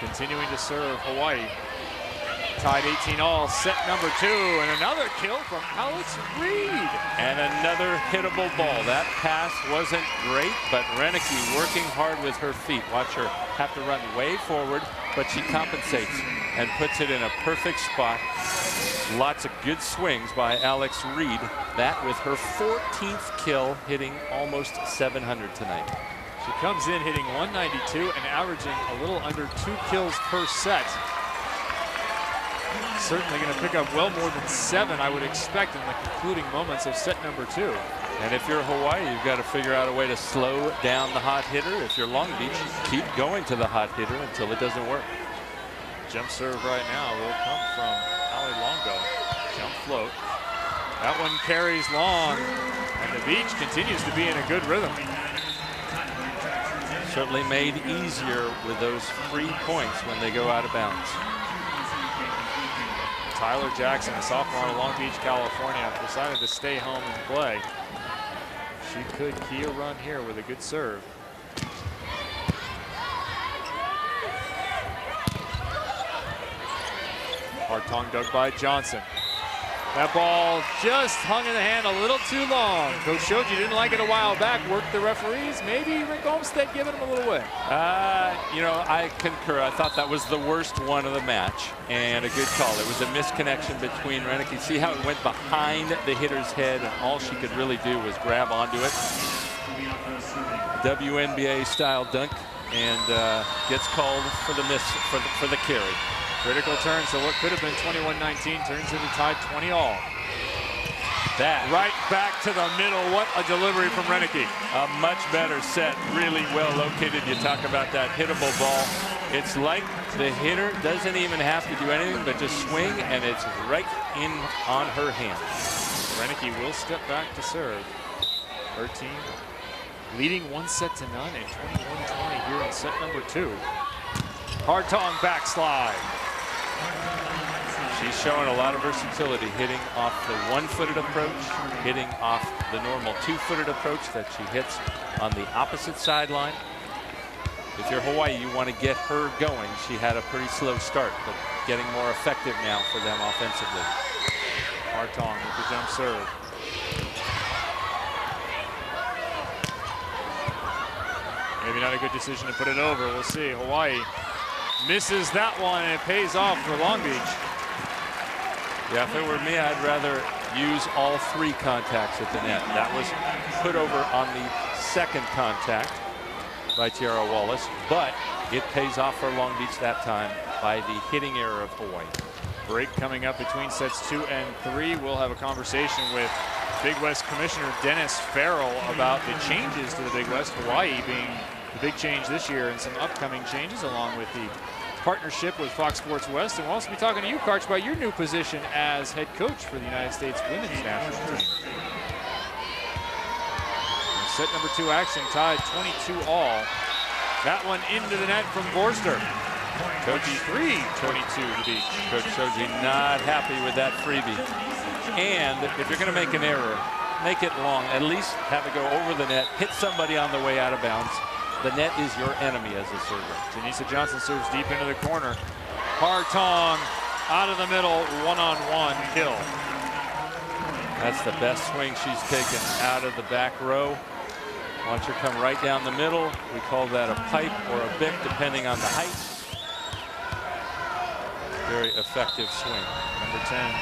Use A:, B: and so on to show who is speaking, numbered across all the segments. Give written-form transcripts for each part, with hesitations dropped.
A: continuing to serve Hawaii. Tied 18-all, set number 2, and another kill from Alex Reed.
B: And another hittable ball. That pass wasn't great, but Renicky working hard with her feet. Watch her have to run way forward, but she compensates and puts it in a perfect spot. Lots of good swings by Alex Reed. That with her 14th kill, hitting almost 700 tonight.
A: She comes in hitting 192 and averaging a little under 2 kills per set. Certainly going to pick up well more than 7, I would expect, in the concluding moments of set number 2.
B: And if you're Hawaii, you've got to figure out a way to slow down the hot hitter. If you're Long Beach, keep going to the hot hitter until it doesn't work.
A: Jump serve right now will come from Ali Longo. Jump float. That one carries long, and the Beach continues to be in a good rhythm.
B: Certainly made easier with those free points when they go out of bounds.
A: Tyler Jackson, a sophomore out of Long Beach, California, decided to stay home and play. She could key a run here with a good serve. Hard tongue dug by Johnson. That ball just hung in the hand a little too long. Coach Shoji didn't like it a while back, worked the referees. Maybe Rick Olmstead giving him a little way.
B: You know, I concur. I thought that was the worst one of the match, and a good call. It was a misconnection between Renicky. See how it went behind the hitter's head, and all she could really do was grab onto it. WNBA style dunk, and gets called for the miss for the carry.
A: Critical turn, so what could have been 21-19 turns into tied 20-all. That right back to the middle. What a delivery from Renicky.
B: A much better set, really well located. You talk about that hittable ball. It's like the hitter doesn't even have to do anything but just swing, and it's right in on her hand.
A: Renicky will step back to serve. Her team leading 1-0 and 21-20 here in set number 2. Hard tongue backslide.
B: She's showing a lot of versatility, hitting off the one-footed approach, hitting off the normal two-footed approach that she hits on the opposite sideline. If you're Hawaii, you want to get her going. She had a pretty slow start, but getting more effective now for them offensively.
A: Hartong with the jump serve. Maybe not a good decision to put it over. We'll see. Hawaii misses that one, and it pays off for Long Beach.
B: Yeah, if it were me, I'd rather use all 3 contacts at the net. That was put over on the second contact by Tiara Wallace, but it pays off for Long Beach that time by the hitting error of Hawaii.
A: Break coming up between sets 2 and 3. We'll have a conversation with Big West Commissioner Dennis Farrell about the changes to the Big West, Hawaii being the big change this year, and some upcoming changes along with the partnership with Fox Sports West. And we'll also be talking to you, Karch, about your new position as head coach for the United States women's national team. Set number 2 action, tied 22-all. That one into the net from Borster. Coach 3-22 to Beach.
B: Coach Shoji not happy with that freebie. And if you're going to make an error, make it long. At least have it go over the net, hit somebody on the way out of bounds. The net is your enemy as a server.
A: Janisa Johnson serves deep into the corner. Hartong out of the middle, one-on-one kill.
B: That's the best swing she's taken out of the back row. Watch her come right down the middle. We call that a pipe or a bick, depending on the height. Very effective swing.
A: Number 10,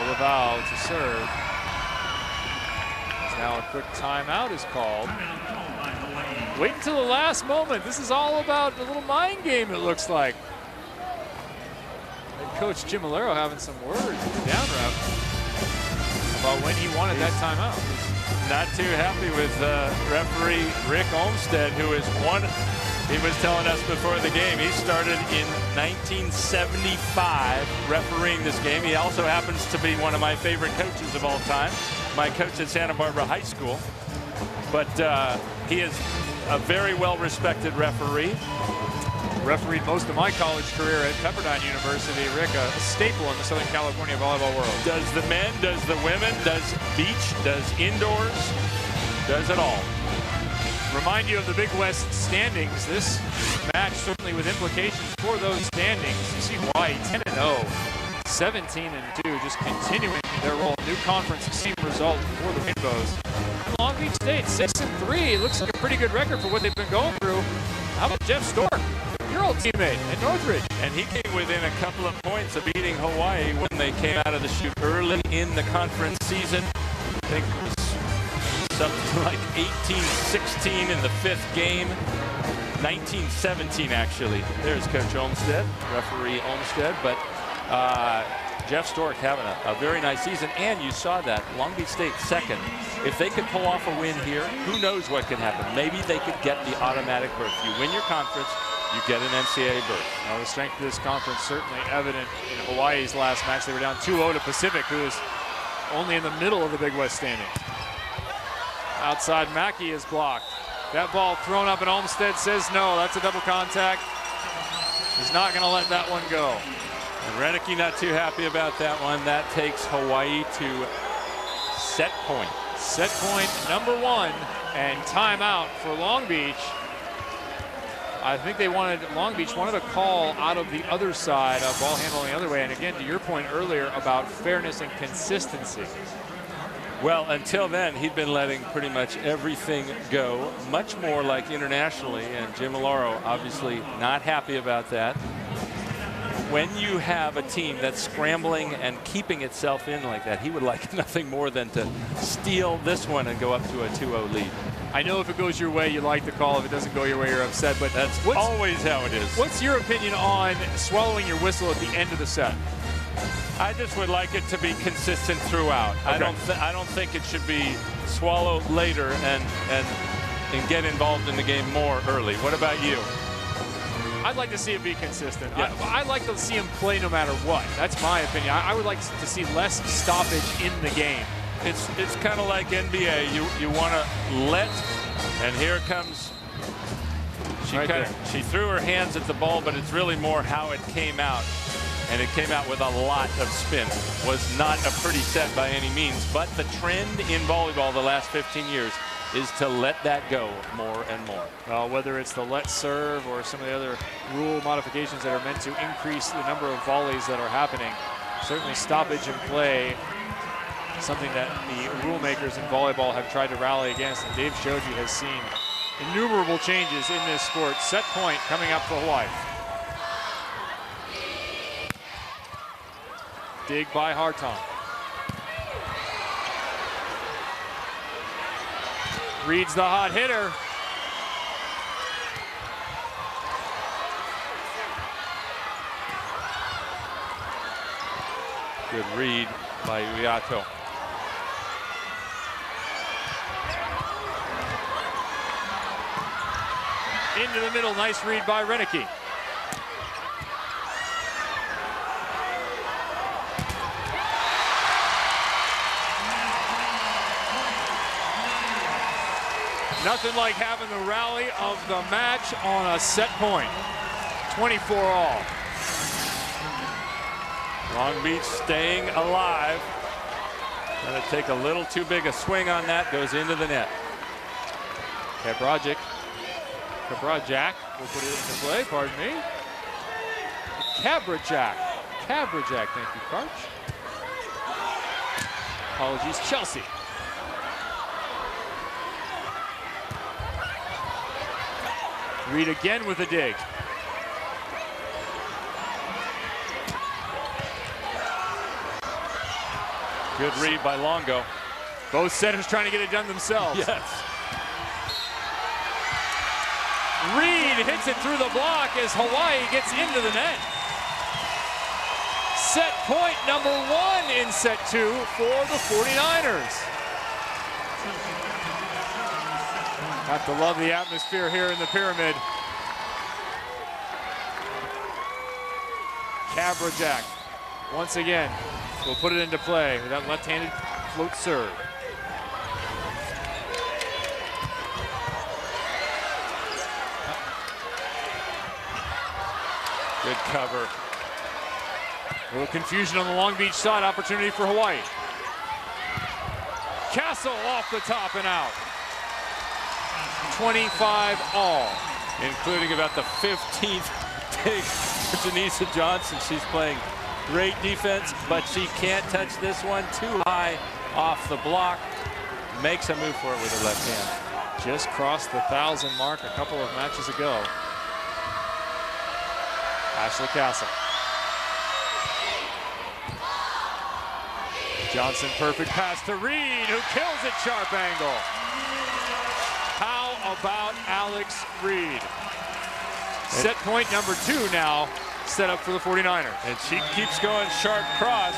A: Olivao to serve. Now a quick timeout is called. Wait until the last moment. This is all about a little mind game, it looks like. And Coach Jim Malero having some words in the down route about when he wanted that timeout.
B: Not too happy with referee Rick Olmstead, who is one. He was telling us before the game, he started in 1975 refereeing this game. He also happens to be one of my favorite coaches of all time, my coach at Santa Barbara High School. But he is a very well-respected referee.
A: Refereed most of my college career at Pepperdine University. Rick, a staple in the Southern California volleyball world.
B: Does the men, does the women, does beach, does indoors, does it all.
A: Remind you of the Big West standings. This match certainly with implications for those standings. You see Hawaii 10-0, 17-2, just continuing their role. New conference, same result for the Rainbows. And Long Beach State 6-3. Looks like a pretty good record for what they've been going through. How about Jeff Stork, your old teammate at Northridge?
B: And he came within a couple of points of beating Hawaii when they came out of the chute early in the conference season. I think it was something like 18-16 in the 5th game. 19-17 actually. There's Coach Olmstead, referee Olmstead, but Jeff Stork having a very nice season, and you saw that Long Beach State second. If they could pull off a win here, who knows what could happen. Maybe they could get the automatic berth. You win your conference, you get an NCAA berth.
A: Well, the strength of this conference certainly evident in Hawaii's last match. They were down 2-0 to Pacific, who is only in the middle of the Big West standings. Outside, Mackey is blocked. That ball thrown up, and Olmstead says no. That's a double contact. He's not going to let that one go.
B: And Renicky not too happy about that one. That takes Hawaii to set point.
A: Set point number 1, and timeout for Long Beach. I think Long Beach wanted a call out of the other side, a ball handling the other way. And again, to your point earlier about fairness and consistency.
B: Well, until then, he'd been letting pretty much everything go, much more like internationally, and Jim Maloro obviously not happy about that. When you have a team that's scrambling and keeping itself in like that, he would like nothing more than to steal this one and go up to a 2-0 lead.
A: I know if it goes your way, you like the call. If it doesn't go your way, you're upset, but
B: that's always how it is.
A: What's your opinion on swallowing your whistle at the end of the set?
B: I just would like it to be consistent throughout. Okay. I don't think it should be swallowed later and get involved in the game more early. What about you?
A: I'd like to see it be consistent.
B: Yes.
A: I'd like to see him play no matter what. That's my opinion. I would like to see less stoppage in the game.
B: It's kind of like NBA. You want to let, and here it comes. She threw her hands at the ball, but it's really more how it came out. And it came out with a lot of spin. Was not a pretty set by any means, but the trend in volleyball the last 15 years is to let that go more and more.
A: Well, whether it's the let serve or some of the other rule modifications that are meant to increase the number of volleys that are happening, certainly stoppage in play, something that the rule makers in volleyball have tried to rally against, and Dave Shoji has seen innumerable changes in this sport. Set point coming up for Hawaii. Dig by Hartung. Reads the hot hitter.
B: Good read by Uyato.
A: Into the middle, nice read by Renicky. Nothing like having the rally of the match on a set point. 24 all.
B: Long Beach staying alive. Gonna take a little too big a swing on that, goes into the net.
A: Kabrajak will put it into play, pardon me. Kabrajak, thank you, Karch. Apologies, Chelsea. Reed again with a dig.
B: Good read by Longo.
A: Both setters trying to get it done themselves.
B: Yes.
A: Reed hits it through the block as Hawaii gets into the net. Set point number 1 in set 2 for the 49ers. Have to love the atmosphere here in the Pyramid. Kabrajak, once again, will put it into play with that left-handed float serve.
B: Good cover.
A: A little confusion on the Long Beach side, opportunity for Hawaii. Castle off the top and out. 25 all.
B: Including about the 15th take for Janisa Johnson. She's playing great defense, but she can't touch this one. Too high off the block. Makes a move for it with her left hand.
A: Just crossed the 1,000 mark a couple of matches ago. Ashley Castle. Johnson, perfect pass to Reed, who kills it, sharp angle. How about Alex Reed? Set point number 2 now, set up for the 49ers.
B: And she keeps going sharp cross,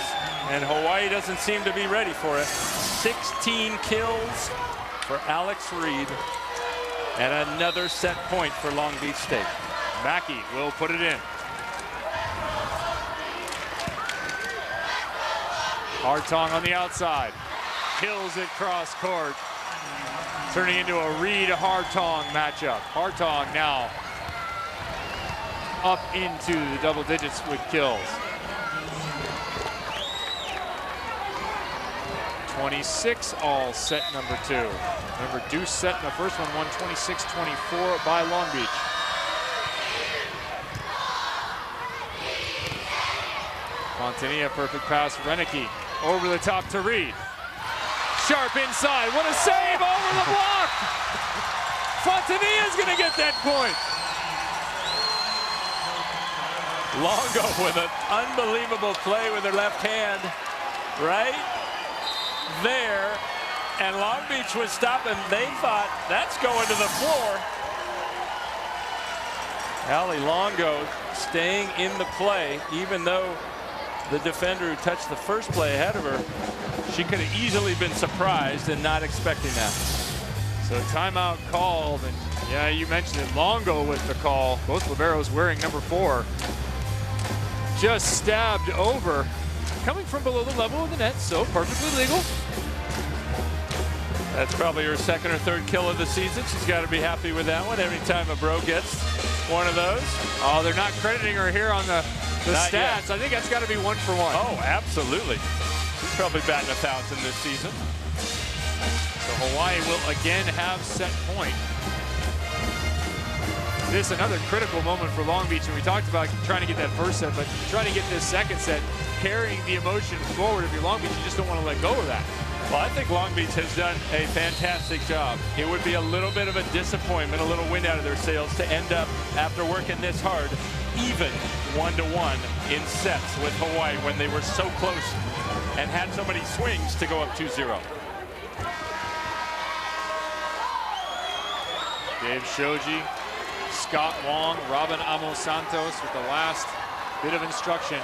B: and Hawaii doesn't seem to be ready for it. 16 kills for Alex Reed, and another set point for Long Beach State.
A: Mackey will put it in. Hartong on the outside, kills it cross court, turning into a Reed-Hartong matchup. Hartong now up into the double digits with kills. 26 all set number 2. Remember, Deuce set in the first one, won 26-24 by Long Beach. Fontania, perfect pass, Renicky over the top to Reed. Sharp inside, what a save over the block! Fontania's gonna get that point.
B: Longo with an unbelievable play with her left hand right there, and Long Beach was stopping. They thought that's going to the floor. Allie Longo staying in the play, even though the defender who touched the first play ahead of her, she could have easily been surprised and not expecting that.
A: So timeout called, and yeah, you mentioned it, Longo with the call. Both liberos wearing number 4. Just stabbed over, coming from below the level of the net, so perfectly legal.
B: That's probably her second or third kill of the season. She's got to be happy with that one every time a bro gets one of those.
A: Oh, they're not crediting her here on the stats.
B: Yet.
A: I think that's got to be 1 for 1.
B: Oh, absolutely. She's probably batting 1,000 this season.
A: So Hawaii will again have set point. This another critical moment for Long Beach, and we talked about trying to get that first set, but trying to get this second set, carrying the emotion forward. If you're Long Beach, you just don't want to let go of that.
B: Well, I think Long Beach has done a fantastic job. It would be a little bit of a disappointment, a little wind out of their sails to end up, after working this hard, even 1-1 in sets with Hawaii when they were so close and had so many swings to go up 2-0.
A: Dave Shoji, Scott Wong, Robin Amos Santos with the last bit of instruction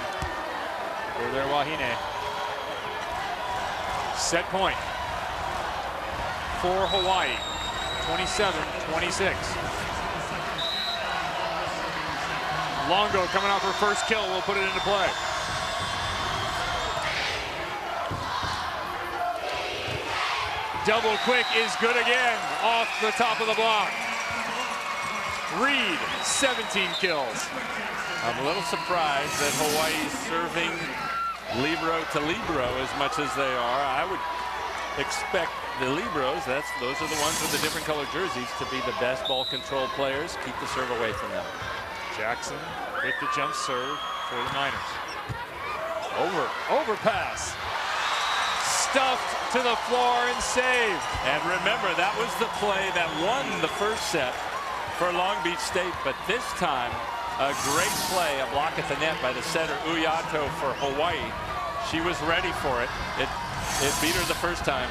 A: for their Wahine. Set point for Hawaii, 27-26. Longo coming off her first kill will put it into play. Double quick is good again, off the top of the block. Reed, 17 kills.
B: I'm a little surprised that Hawaii's serving libero to libero as much as they are. I would expect the liberos, those are the ones with the different colored jerseys, to be the best ball control players. Keep the serve away from them.
A: Jackson with the jump serve for the Niners. Overpass. Stuffed to the floor and saved.
B: And remember, that was the play that won the first set for Long Beach State, but this time a great play, a block at the net by the setter Uyato for Hawaii. She was ready for it. It beat her the first time.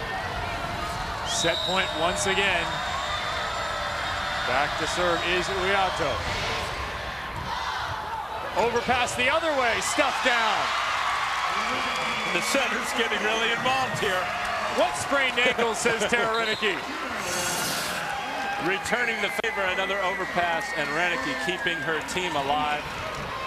A: Set point once again. Back to serve is Uyato. Overpass the other way, stuffed down.
B: The center's getting really involved here.
A: What sprained ankle, says Tara Renicky.
B: Returning the favor, another overpass, and Renicky keeping her team alive.